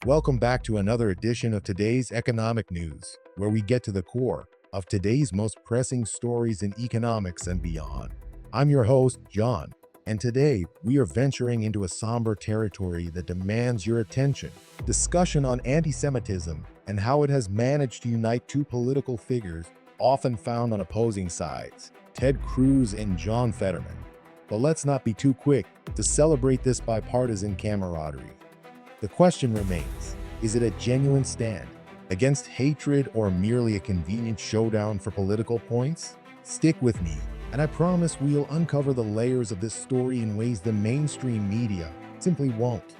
Welcome back to another edition of today's economic news, where we get to the core of today's most pressing stories in economics and beyond. I'm your host, John, and today we are venturing into a somber territory that demands your attention. Discussion on anti-Semitism and how it has managed to unite two political figures often found on opposing sides, Ted Cruz and John Fetterman. But let's not be too quick to celebrate this bipartisan camaraderie. The question remains, is it a genuine stand against hatred or merely a convenient showdown for political points? Stick with me, and I promise we'll uncover the layers of this story in ways the mainstream media simply won't.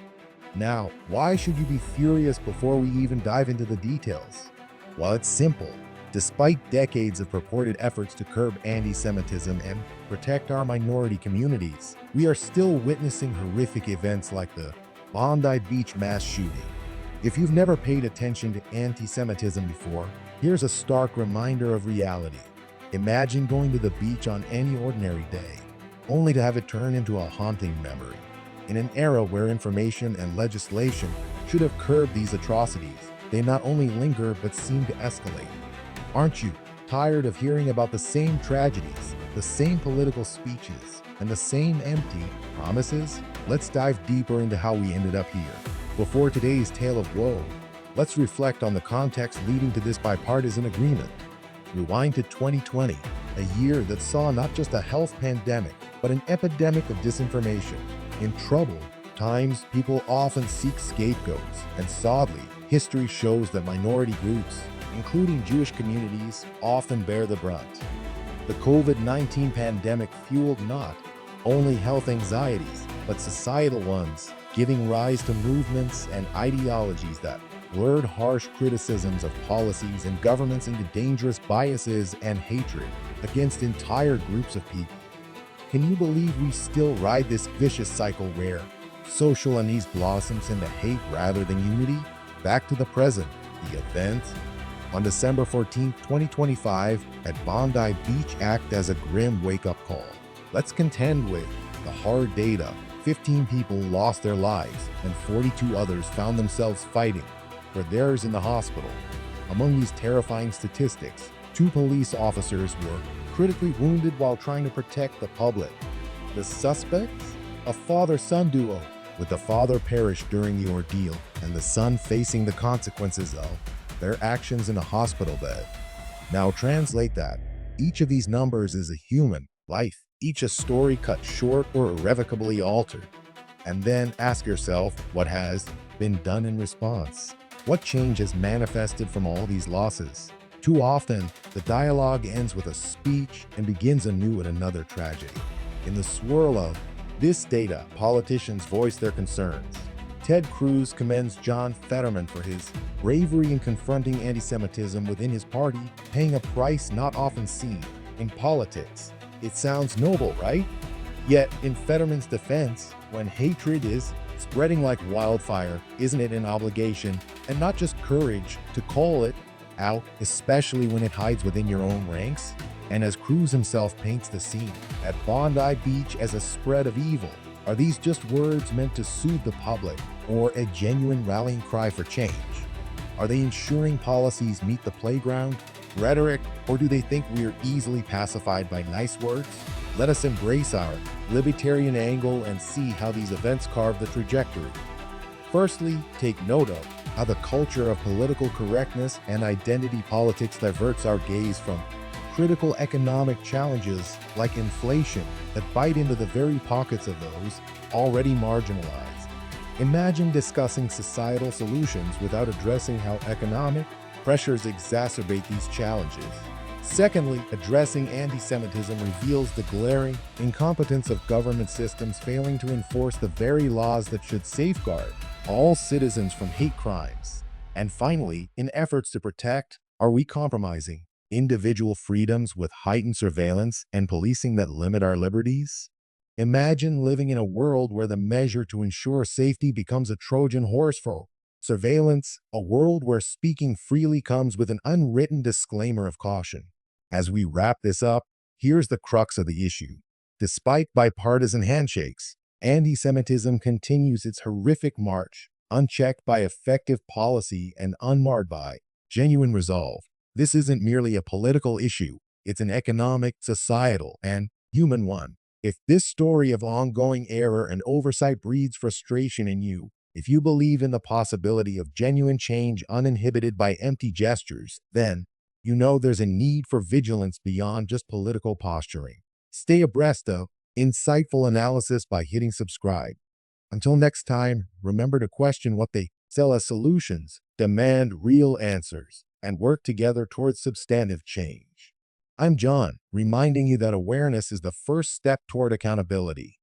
Now, why should you be furious before we even dive into the details? Well, it's simple. Despite decades of purported efforts to curb anti-Semitism and protect our minority communities, we are still witnessing horrific events like the Bondi Beach mass shooting. If you've never paid attention to anti-Semitism before, here's a stark reminder of reality. Imagine going to the beach on any ordinary day, only to have it turn into a haunting memory. In an era where information and legislation should have curbed these atrocities, they not only linger but seem to escalate. Aren't you tired of hearing about the same tragedies, the same political speeches, and the same empty promises? Let's dive deeper into how we ended up here. Before today's tale of woe, let's reflect on the context leading to this bipartisan agreement. Rewind to 2020, a year that saw not just a health pandemic, but an epidemic of disinformation. In troubled times, people often seek scapegoats, and sadly, history shows that minority groups, including Jewish communities, often bear the brunt. The COVID-19 pandemic fueled not only health anxieties, but societal ones, giving rise to movements and ideologies that lured harsh criticisms of policies and governments into dangerous biases and hatred against entire groups of people. Can you believe we still ride this vicious cycle where social unease blossoms into hate rather than unity? Back to the present, the event on December 14, 2025, at Bondi Beach act as a grim wake-up call. Let's contend with the hard data. 15 people lost their lives, and 42 others found themselves fighting for theirs in the hospital. Among these terrifying statistics, 2 police officers were critically wounded while trying to protect the public. The suspects? A father-son duo, with the father perished during the ordeal and the son facing the consequences of their actions in a hospital bed. Now translate that. Each of these numbers is a human life, each a story cut short or irrevocably altered. And then ask yourself, what has been done in response? What change has manifested from all these losses? Too often, the dialogue ends with a speech and begins anew at another tragedy. In the swirl of this data, politicians voice their concerns. Ted Cruz commends John Fetterman for his bravery in confronting anti-Semitism within his party, paying a price not often seen in politics. It sounds noble, right? Yet, in Fetterman's defense, when hatred is spreading like wildfire, isn't it an obligation, and not just courage, to call it out, especially when it hides within your own ranks? And as Cruz himself paints the scene at Bondi Beach as a spread of evil, are these just words meant to soothe the public, or a genuine rallying cry for change? Are they ensuring policies meet the playground rhetoric, or do they think we are easily pacified by nice words? Let us embrace our libertarian angle and see how these events carve the trajectory. Firstly, take note of how the culture of political correctness and identity politics diverts our gaze from critical economic challenges like inflation that bite into the very pockets of those already marginalized. Imagine discussing societal solutions without addressing how economic pressures exacerbate these challenges. Secondly, addressing anti-Semitism reveals the glaring incompetence of government systems failing to enforce the very laws that should safeguard all citizens from hate crimes. And finally, in efforts to protect, are we compromising individual freedoms with heightened surveillance and policing that limit our liberties? Imagine living in a world where the measure to ensure safety becomes a Trojan horse for surveillance, a world where speaking freely comes with an unwritten disclaimer of caution. As we wrap this up, here's the crux of the issue. Despite bipartisan handshakes, anti-Semitism continues its horrific march unchecked by effective policy and unmarred by genuine resolve. This isn't merely a political issue, it's an economic, societal, and human one. If this story of ongoing error and oversight breeds frustration in you, if you believe in the possibility of genuine change uninhibited by empty gestures, then you know there's a need for vigilance beyond just political posturing. Stay abreast of insightful analysis by hitting subscribe. Until next time, remember to question what they sell as solutions, demand real answers, and work together towards substantive change. I'm John, reminding you that awareness is the first step toward accountability.